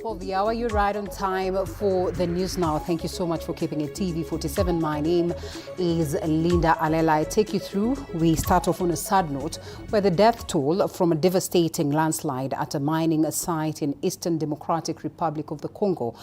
Top of the hour, you're right on time for the news now. Thank you so much for keeping it TV47. My name is Linda Alela. I take you through. We start off on a sad note where the death toll from a devastating landslide at a mining site in Eastern Democratic Republic of the Congo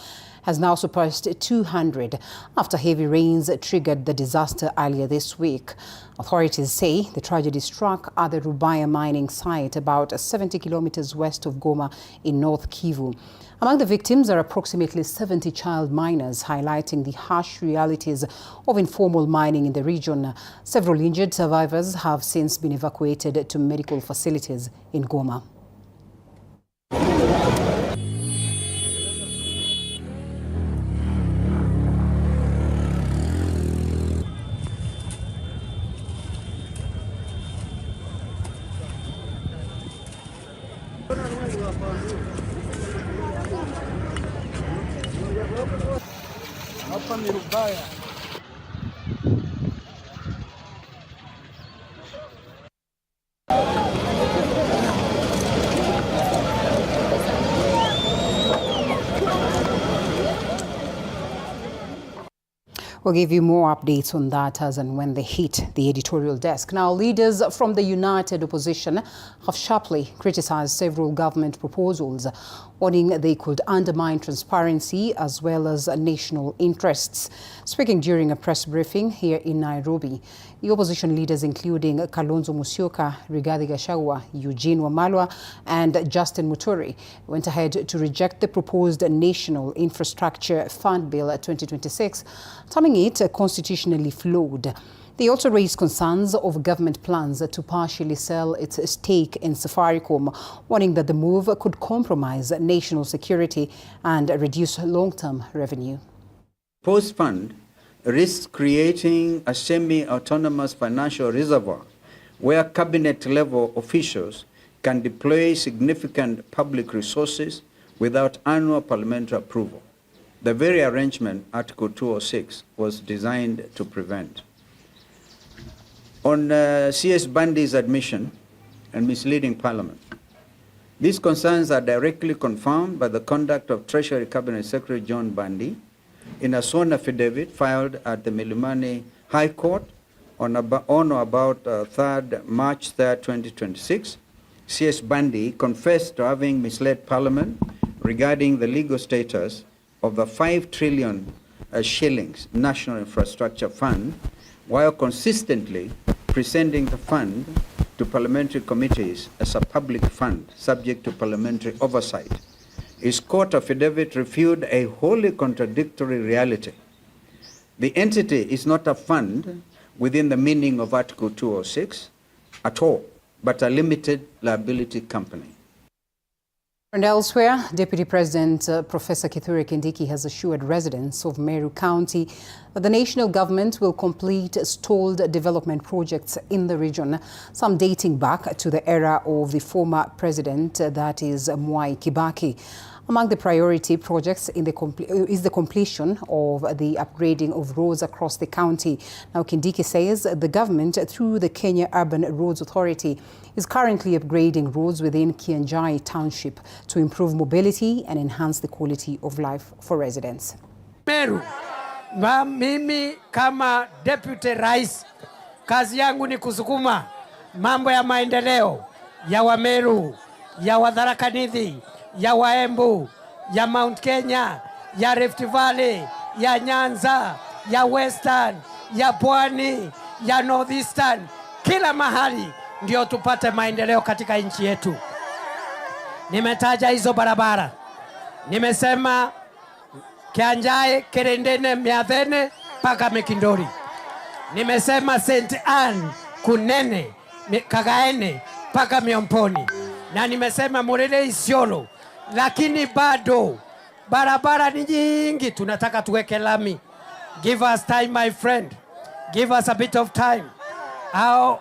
has now surpassed 200 after heavy rains triggered the disaster earlier this week. Authorities say the tragedy struck at the Rubaya mining site about 70 kilometers west of Goma in North Kivu. Among the victims are approximately 70 child miners, highlighting the harsh realities of informal mining in the region. Several injured survivors have since been evacuated to medical facilities in Goma. Hapa ni Rubaya. We'll give you more updates on that as and when they hit the editorial desk. Now, leaders from the united opposition have sharply criticized several government proposals, warning they could undermine transparency as well as national interests. Speaking during a press briefing here in Nairobi, the opposition leaders, including Kalonzo Musyoka, Rigathi Gachagua, Eugene Wamalwa, and Justin Muturi, went ahead to reject the proposed National Infrastructure Fund Bill 2026, terming it constitutionally flawed. They also raised concerns of government plans to partially sell its stake in Safaricom, warning that the move could compromise national security and reduce long-term revenue. Post-fund risks creating a semi-autonomous financial reservoir where cabinet-level officials can deploy significant public resources without annual parliamentary approval. The very arrangement Article 206 was designed to prevent. On CS Bandi's admission and misleading Parliament, these concerns are directly confirmed by the conduct of Treasury Cabinet Secretary John Bandi in a sworn affidavit filed at the Milimani High Court on or about 3rd March 3rd, 2026. CS Bandi confessed to having misled Parliament regarding the legal status of the 5 trillion shillings National Infrastructure Fund, while consistently presenting the fund to parliamentary committees as a public fund subject to parliamentary oversight. His court affidavit refuted a wholly contradictory reality. The entity is not a fund within the meaning of Article 206 at all, but a limited liability company. And elsewhere, Deputy President Professor Kithure Kindiki has assured residents of Meru County that the national government will complete stalled development projects in the region, some dating back to the era of the former president, that is Mwai Kibaki. Among the priority projects is the completion of the upgrading of roads across the county. Now, Kindiki says the government, through the Kenya Urban Roads Authority, is currently upgrading roads within Kianjai Township to improve mobility and enhance the quality of life for residents. Meru, mimi kama Deputy Rais, kazi yangu ni kusukuma mambo ya maendeleo ya Wameru, ya Tharaka Nithi, ya Embu, ya Mount Kenya, ya Rift Valley, ya Nyanza, ya Western, ya Pwani, ya Northeastern, kila mahali ndio tupate maendeleo katika nchi yetu. Nimetaja hizo barabara. Nimesema Kianjai, Kerendene, Miathene mpaka Mekindori. Nimesema St. Anne, Kunene, Kagaene mpaka Miomponi. Na nimesema Murere, Isiolo. Lakini bado barabara ni nyingi, tunataka tuweke lami. Give us time, my friend. Give us a bit of time. Au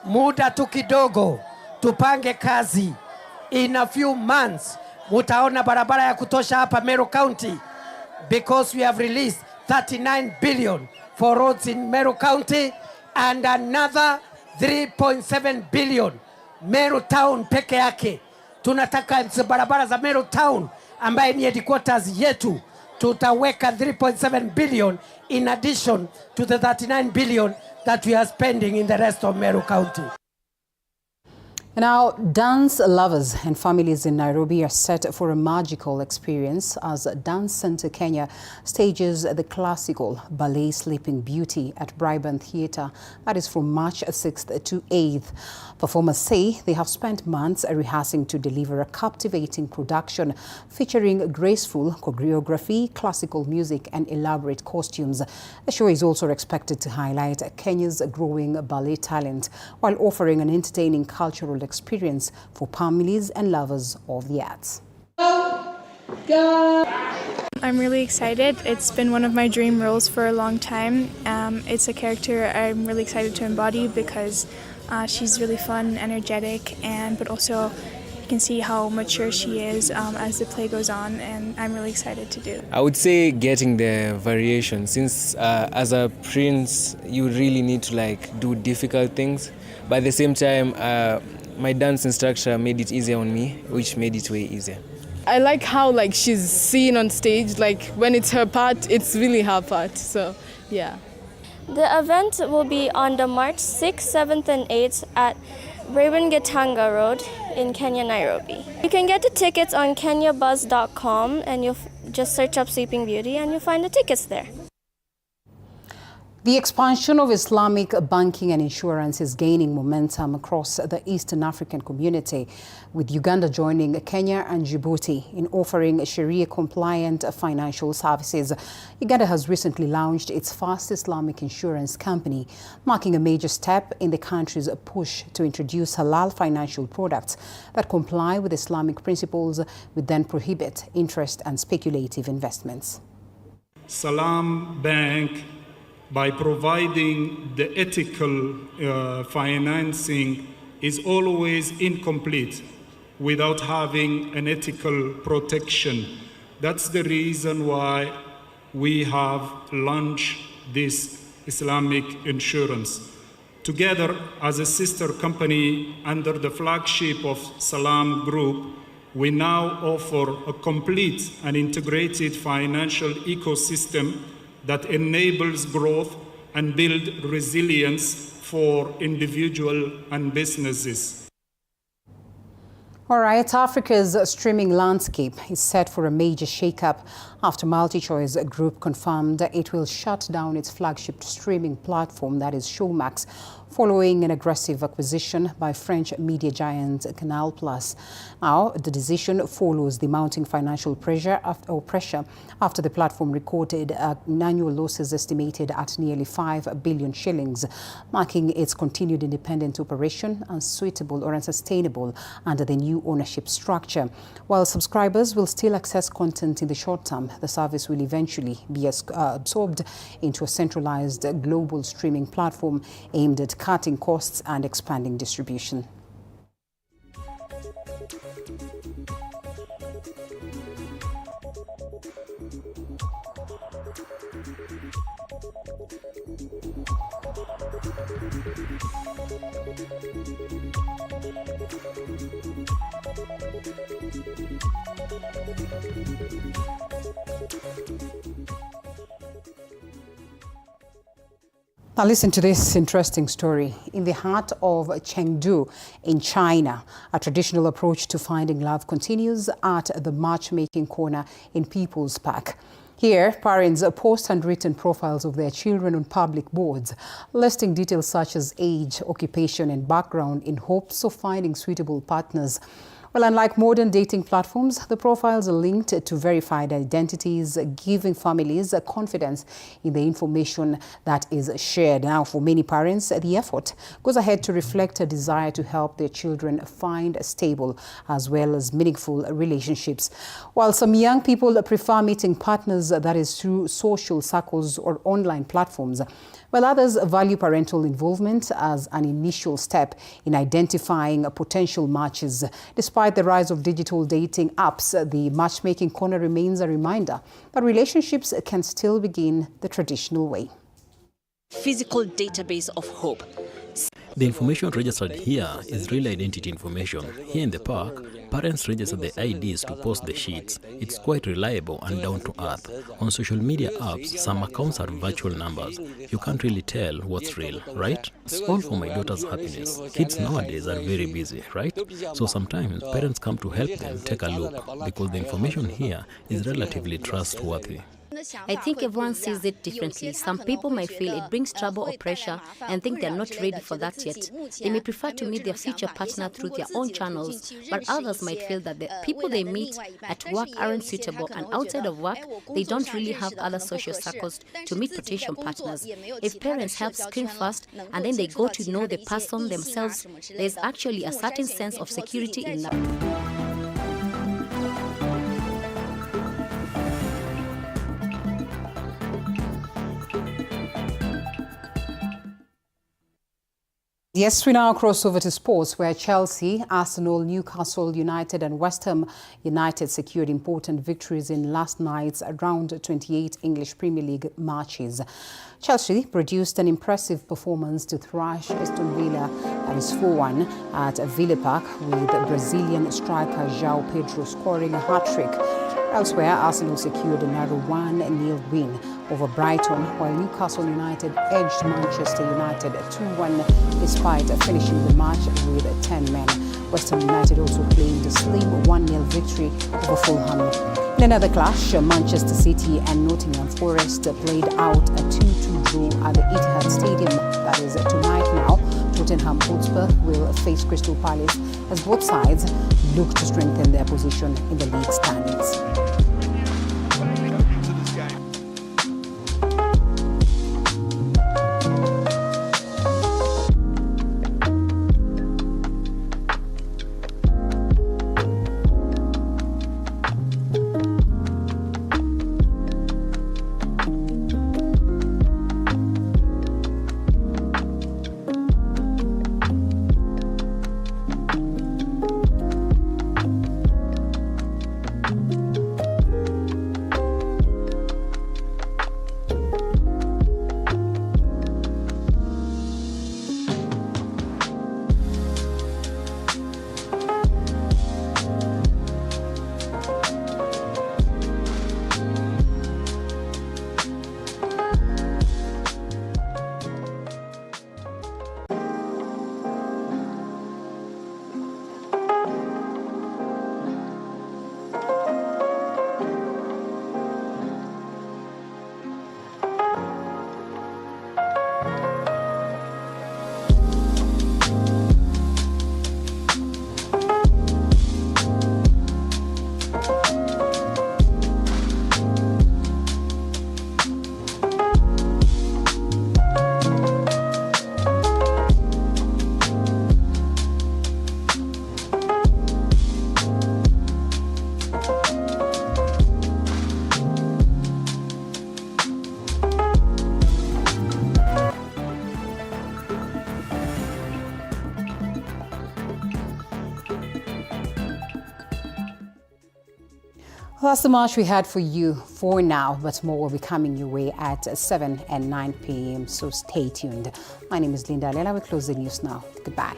muda tu kidogo, tupange kazi. In a few months, mutaona barabara ya kutosha hapa Meru County, because we have released 39 billion for roads in Meru County and another 3.7 billion Meru Town peke yake. Tunataka barabara za Meru Town ambaye ni headquarters yetu, tutaweka 3.7 billion in addition to the 39 billion that we are spending in the rest of Meru County. Now, dance lovers and families in Nairobi are set for a magical experience as Dance Center Kenya stages the classical ballet Sleeping Beauty at Bribant Theatre. That is from March 6th to 8th. Performers say they have spent months rehearsing to deliver a captivating production featuring graceful choreography, classical music and elaborate costumes. The show is also expected to highlight Kenya's growing ballet talent while offering an entertaining cultural experience for families and lovers of the arts. I'm really excited. It's been one of my dream roles for a long time. It's a character I'm really excited to embody because she's really fun, energetic, but also you can see how mature she is as the play goes on, and I'm really excited to do it. I would say getting the variation, since as a prince you really need to do difficult things, but at the same time my dance instructor made it easier on me, which made it way easier. I like how she's seen on stage, when it's her part, it's really her part, so yeah. The event will be on the March 6th, 7th and 8th at Ravengatanga Road in Kenya, Nairobi. You can get the tickets on kenyabuzz.com and you'll just search up Sleeping Beauty and you'll find the tickets there. The expansion of Islamic banking and insurance is gaining momentum across the Eastern African community, with Uganda joining Kenya and Djibouti in offering Sharia-compliant financial services. Uganda has recently launched its first Islamic insurance company, marking a major step in the country's push to introduce halal financial products that comply with Islamic principles, which then prohibit interest and speculative investments. Salam Bank, by providing the ethical financing, is always incomplete without having an ethical protection. That's the reason why we have launched this Islamic insurance. Together as a sister company under the flagship of Salam Group, we now offer a complete and integrated financial ecosystem that enables growth and build resilience for individuals and businesses. All right, Africa's streaming landscape is set for a major shakeup after MultiChoice Group confirmed that it will shut down its flagship streaming platform, that is Showmax, following an aggressive acquisition by French media giant Canal+. Now, the decision follows the mounting financial pressure after the platform recorded annual losses estimated at nearly 5 billion shillings, marking its continued independent operation unsuitable or unsustainable under the new ownership structure. While subscribers will still access content in the short term, the service will eventually be absorbed into a centralized global streaming platform aimed at cutting costs and expanding distribution. Now listen to this interesting story. In the heart of Chengdu in China, a traditional approach to finding love continues at the matchmaking corner in People's Park. Here, parents post handwritten profiles of their children on public boards, listing details such as age, occupation and background in hopes of finding suitable partners. Well, unlike modern dating platforms, the profiles are linked to verified identities, giving families confidence in the information that is shared. Now, for many parents, the effort goes ahead to reflect a desire to help their children find stable as well as meaningful relationships. While some young people prefer meeting partners, that is through social circles or online platforms, while others value parental involvement as an initial step in identifying potential matches. Despite the rise of digital dating apps, the matchmaking corner remains a reminder that relationships can still begin the traditional way. Physical database of hope. The information registered here is real identity information. Here in the park, parents register the IDs to post the sheets. It's quite reliable and down to earth. On social media apps, some accounts are virtual numbers. You can't really tell what's real, right? It's all for my daughter's happiness. Kids nowadays are very busy, right? So sometimes parents come to help them take a look because the information here is relatively trustworthy. I think everyone sees it differently. Some people might feel it brings trouble or pressure and think they're not ready for that yet. They may prefer to meet their future partner through their own channels, but others might feel that the people they meet at work aren't suitable, and outside of work, they don't really have other social circles to meet potential partners. If parents help screen first and then they go to know the person themselves, there's actually a certain sense of security in that. Yes, we now cross over to sports, where Chelsea, Arsenal, Newcastle United and West Ham United secured important victories in last night's round 28 English Premier League matches. Chelsea produced an impressive performance to thrash Aston Villa, that is 4-1, at Villa Park, with Brazilian striker João Pedro scoring a hat-trick. Elsewhere, Arsenal secured a narrow 1-0 win over Brighton, while Newcastle United edged Manchester United 2-1 despite finishing the match with 10 men. West Ham United also claimed a slim 1-0 victory over Fulham. In another clash, Manchester City and Nottingham Forest played out a 2-2 draw at the Etihad Stadium. That is tonight now. Tottenham Hotspur will face Crystal Palace as both sides look to strengthen their position in the league standings. Well, that's the match we had for you for now, but more will be coming your way at 7 and 9 p.m. So stay tuned. My name is Linda Alela. We close the news now. Goodbye.